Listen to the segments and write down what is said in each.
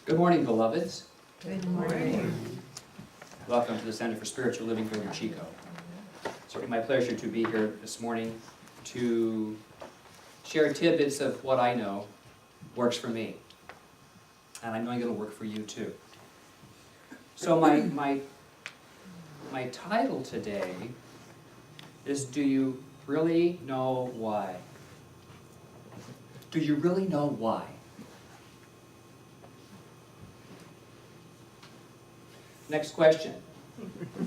Good morning, beloveds. Good morning. Welcome to the Center for Spiritual Living here in Chico. It's certainly my pleasure to be here this morning to share tidbits of what I know works for me. And I'm knowing it'll work for you too. So my title today is, Do You Really Know Why? Do you really know why? Next question.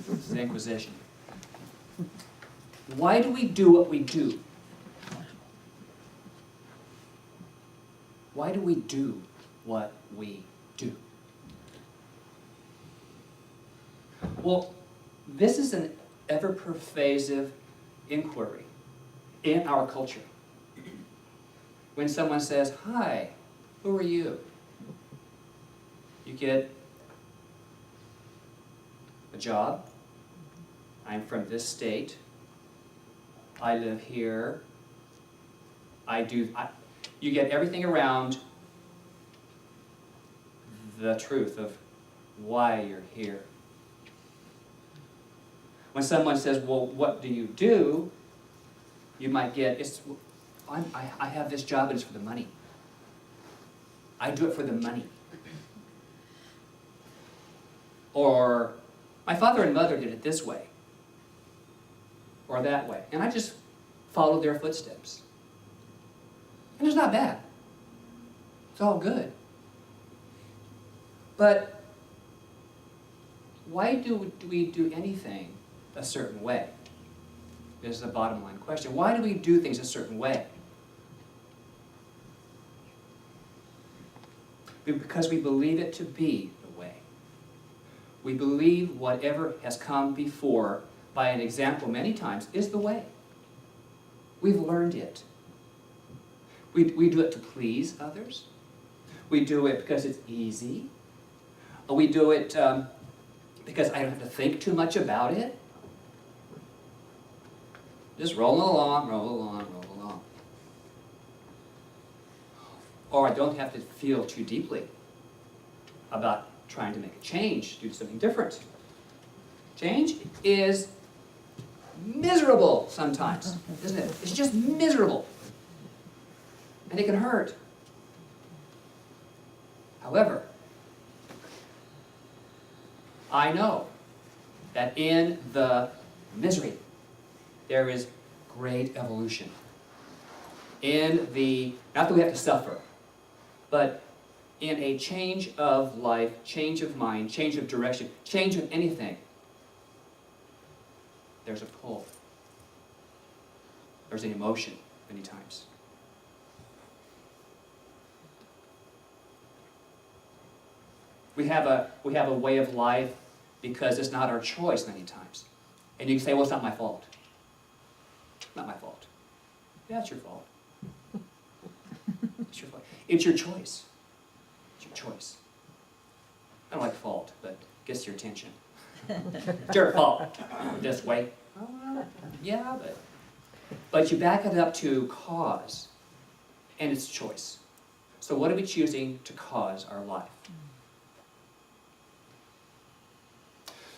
This is Inquisition. Why do we do what we do? Why do we do what we do? Well, this is an ever-pervasive inquiry in our culture. When someone says, "Hi, who are you?" You get a job. I'm from this state. I live here. You get everything around the truth of why you're here. When someone says, "Well, what do you do?" you might get, I have this job and it's for the money. I do it for the money. Or, my father and mother did it this way, or that way, and I just followed their footsteps. And it's not bad. It's all good. But why do we do anything a certain way? Is the bottom line question. Why do we do things a certain way? Because we believe it to be the way. We believe whatever has come before, by an example many times, is the way. We've learned it. We do it to please others. We do it because it's easy. We do it because I don't have to think too much about it. Just rolling along, roll along, roll along. Or I don't have to feel too deeply about trying to make a change, do something different. Change is miserable sometimes, isn't it? It's just miserable. And it can hurt. However, I know that in the misery, there is great evolution. Not that we have to suffer, but in a change of life, change of mind, change of direction, change of anything, there's a pull. There's an emotion many times. We have a way of life because it's not our choice many times. And you can say, well, it's not my fault. Not my fault. Yeah, it's your fault. It's your fault. It's your choice. It's your choice. I don't like fault, but it gets your attention. It's your fault. This way. Yeah, but you back it up to cause, and it's choice. So what are we choosing to cause our life?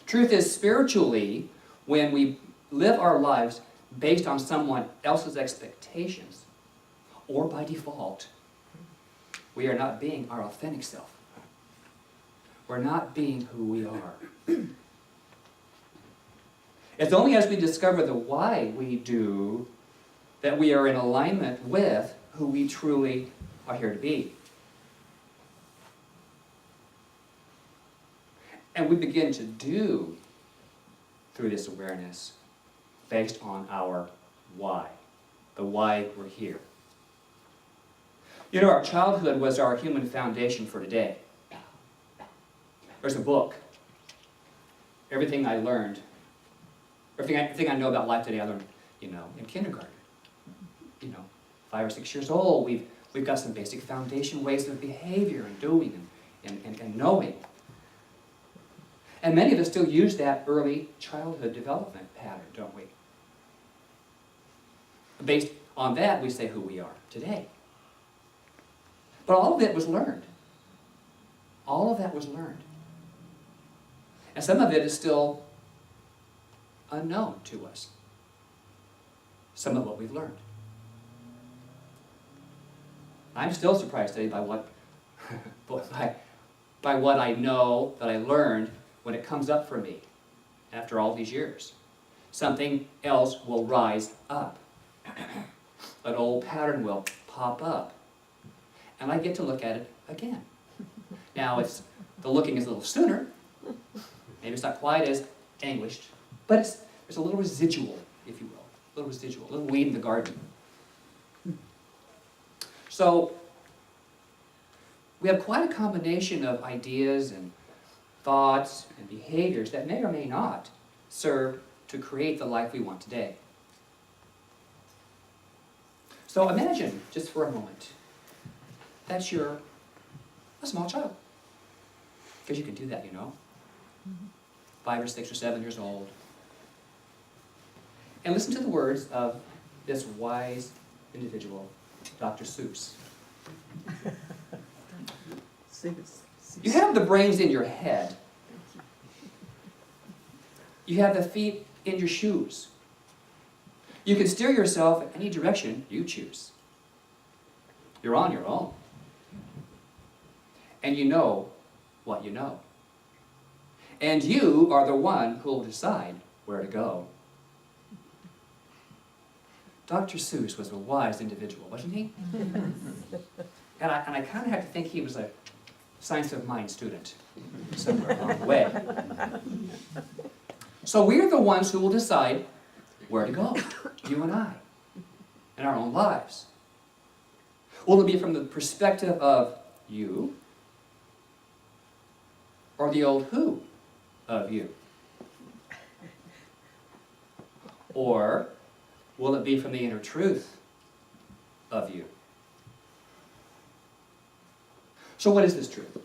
Truth is, spiritually, when we live our lives based on someone else's expectations, or by default, we are not being our authentic self. We're not being who we are. It's only as we discover the why we do that we are in alignment with who we truly are here to be. And we begin to do through this awareness based on our why, the why we're here. You know, our childhood was our human foundation for today. There's a book. Everything I learned, everything I know about life today, I learned, in kindergarten. 5 or 6 years old, we've got some basic foundation ways of behavior and doing and knowing. And many of us still use that early childhood development pattern, don't we? Based on that, we say who we are today. But all of it was learned. All of that was learned. And some of it is still unknown to us. Some of what we've learned. I'm still surprised today by what by what I know that I learned when it comes up for me after all these years. Something else will rise up. An old pattern will pop up. And I get to look at it again. Now, the looking is a little sooner. Maybe it's not quite as anguished, but there's a little residual, if you will. A little residual, a little weed in the garden. So, we have quite a combination of ideas and thoughts and behaviors that may or may not serve to create the life we want today. So imagine, just for a moment, that you're a small child. Because you can do that, you know. 5 or 6 or 7 years old. And listen to the words of this wise individual, Dr. Seuss. You have the brains in your head. You have the feet in your shoes. You can steer yourself in any direction you choose. You're on your own. And you know what you know. And you are the one who will decide where to go. Dr. Seuss was a wise individual, wasn't he? And I kind of have to think he was a science of mind student somewhere along the way. So we're the ones who will decide where to go, you and I, in our own lives. Will it be from the perspective of you, or the old who of you? Or will it be from the inner truth of you? So what is this truth?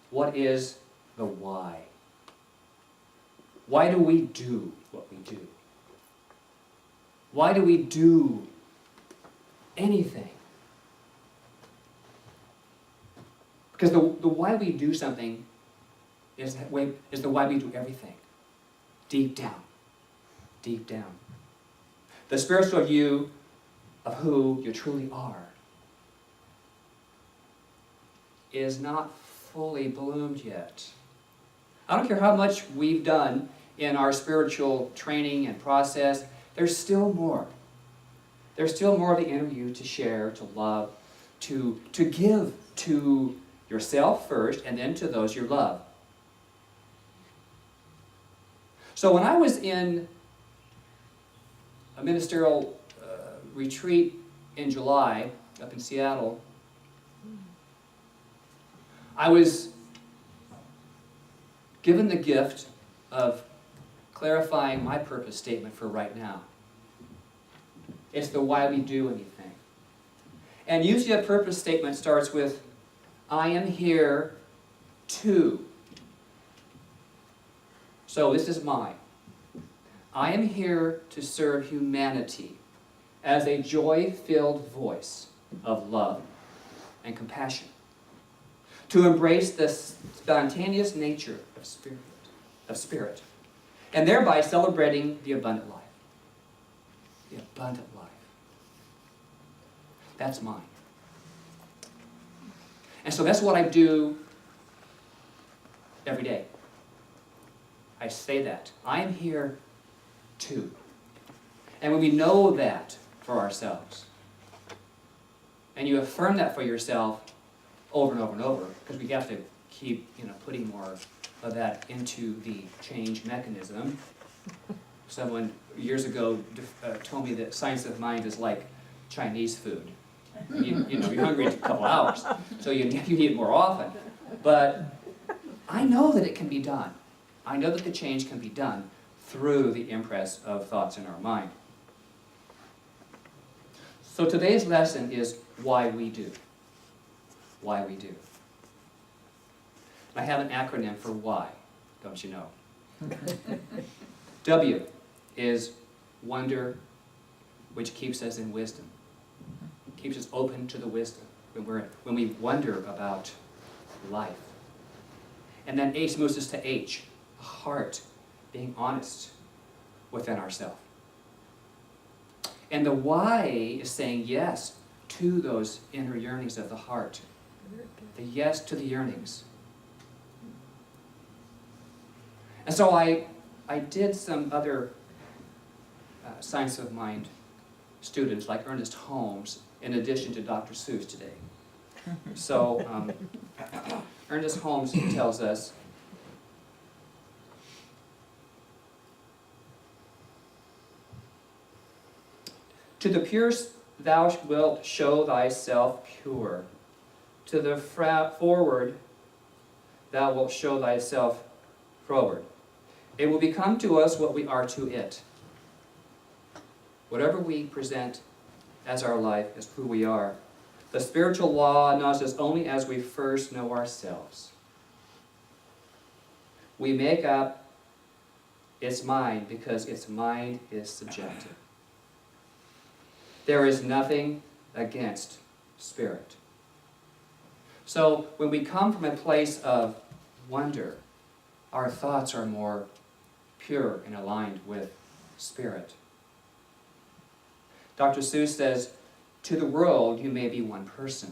What is the why? Why do we do what we do? Why do we do anything? Because the why we do something is the why we do everything. Deep down. Deep down. The spiritual view of who you truly are is not fully bloomed yet. I don't care how much we've done in our spiritual training and process, there's still more. There's still more of the inner you to share, to love, to give to yourself first, and then to those you love. So when I was in a ministerial retreat in July up in Seattle, I was given the gift of clarifying my purpose statement for right now. It's the why we do anything. And usually a purpose statement starts with, I am here to. So this is mine. I am here to serve humanity as a joy-filled voice of love and compassion. To embrace the spontaneous nature of spirit, and thereby celebrating the abundant life. The abundant life. That's mine. And so that's what I do every day. I say that. I am here too. And when we know that for ourselves, and you affirm that for yourself over and over and over, because we have to keep putting more of that into the change mechanism. Someone years ago told me that science of mind is like Chinese food. You're hungry in a couple hours, so you need it more often. But I know that it can be done. I know that the change can be done through the impress of thoughts in our mind. So today's lesson is why we do. Why we do. I have an acronym for why, don't you know? W is wonder, which keeps us in wisdom. Keeps us open to the wisdom. when we wonder about life. And then H moves us to H, the heart, being honest within ourselves. And the Y is saying yes to those inner yearnings of the heart. The yes to the yearnings. And so I did some other science of mind students like Ernest Holmes in addition to Dr. Seuss today. So Ernest Holmes tells us, to the pure thou wilt show thyself pure. To the forward thou wilt show thyself forward. It will become to us what we are to it. Whatever we present as our life is who we are. The spiritual law knows us only as we first know ourselves. We make up its mind because its mind is subjective. There is nothing against spirit. So when we come from a place of wonder, our thoughts are more pure and aligned with spirit. Dr. Seuss says, to the world you may be one person,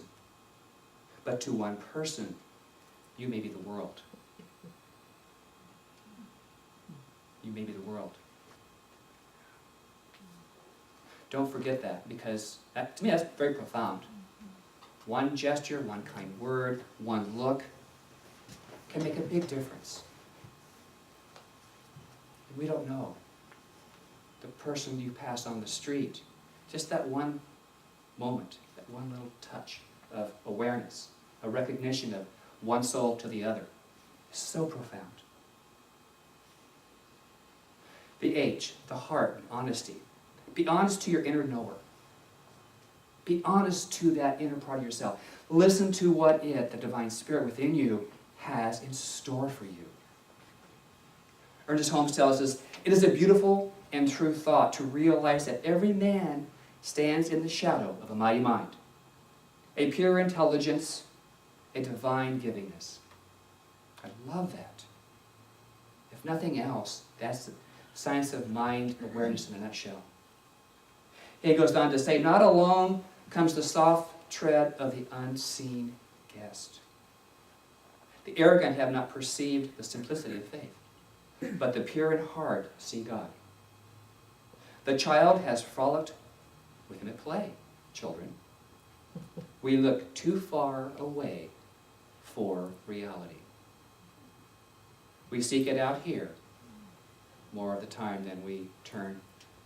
but to one person you may be the world. You may be the world. Don't forget that, because to me that's very profound. One gesture, one kind word, one look can make a big difference. We don't know. The person you pass on the street, just that one moment, that one little touch of awareness, a recognition of one soul to the other, is so profound. The H, the heart, honesty. Be honest to your inner knower. Be honest to that inner part of yourself. Listen to what the divine spirit within you, has in store for you. Ernest Holmes tells us, it is a beautiful and true thought to realize that every man stands in the shadow of a mighty mind, a pure intelligence, a divine givingness. I love that. If nothing else, that's the science of mind awareness in a nutshell. He goes on to say, not alone comes the soft tread of the unseen guest. The arrogant have not perceived the simplicity of faith, but the pure in heart see God. The child has frolicked with him at play, children. We look too far away for reality. We seek it out here more of the time than we turn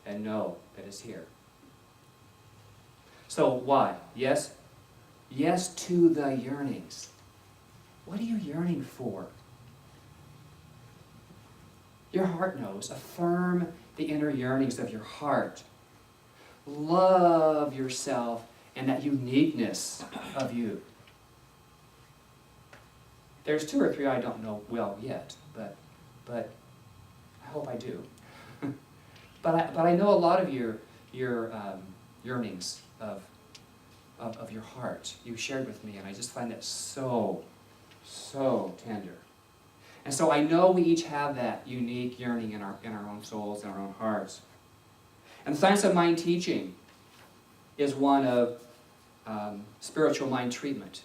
and know that it's here. So why? Yes? Yes to the yearnings. What are you yearning for? Your heart knows. Affirm the inner yearnings of your heart. Love yourself and that uniqueness of you. There's two or three I don't know well yet, but I hope I do. but I know a lot of your yearnings of your heart you shared with me, and I just find that so tender. And so I know we each have that unique yearning in our own souls and our own hearts. And the science of mind teaching is one of spiritual mind treatment.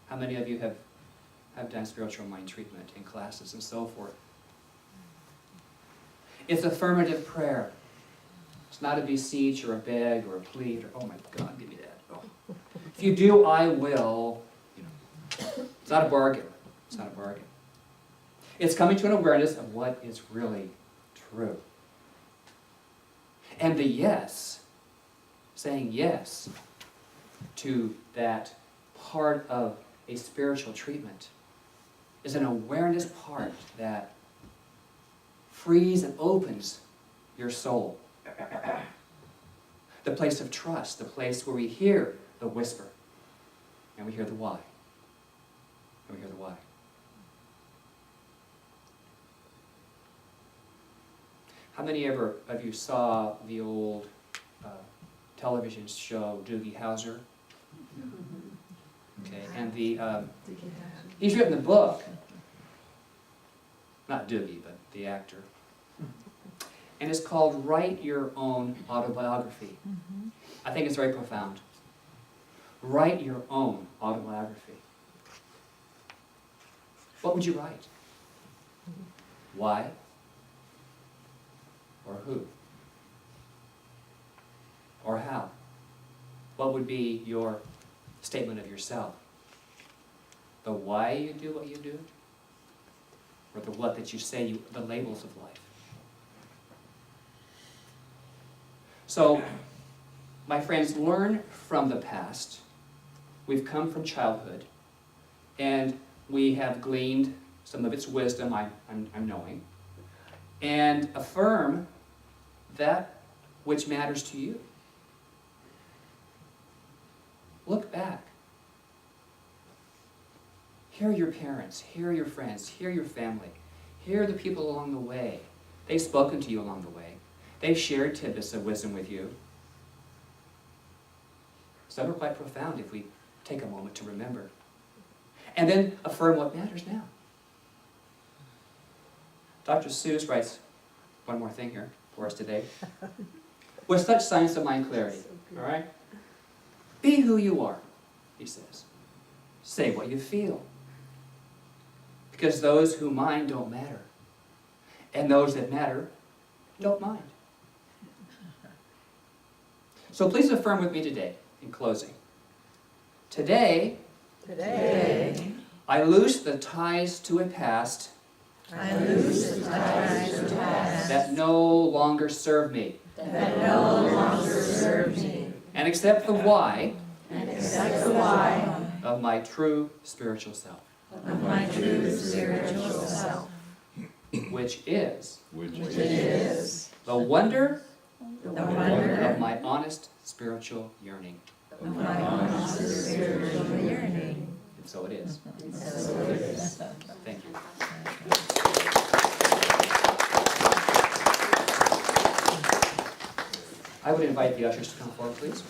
How many of you have done spiritual mind treatment in classes and so forth? It's affirmative prayer. It's not a beseech or a beg or a plead or, oh my God, give me that. Oh. If you do, I will. It's not a bargain. It's not a bargain. It's coming to an awareness of what is really true. And the yes, saying yes to that part of a spiritual treatment, is an awareness part that frees and opens your soul. The place of trust, the place where we hear the whisper, and we hear the why. And we hear the why. How many ever of you saw the old television show Doogie Howser? Okay, and he's written the book, not Doogie, but the actor, and it's called Write Your Own Autobiography. I think it's very profound. Write your own autobiography. What would you write? Why? Or who? Or how? What would be your statement of yourself? The why you do what you do? Or the what that you say, the labels of life? So, my friends, learn from the past. We've come from childhood, and we have gleaned some of its wisdom, I'm knowing, and affirm that which matters to you. Look back. Hear your parents, hear your friends, hear your family, hear the people along the way. They've spoken to you along the way. They've shared tidbits of wisdom with you. Some are quite profound if we take a moment to remember. And then affirm what matters now. Dr. Seuss writes one more thing here for us today. With such signs of mind clarity, all right? Be who you are, he says. Say what you feel. Because those who mind don't matter. And those that matter don't mind. So please affirm with me today, in closing. Today, I loose the ties to a past that no longer serve me. And accept the why of my true spiritual self. Which is the wonder of my honest spiritual yearning. And so it is. Thank you. I would invite the ushers to come forward, please.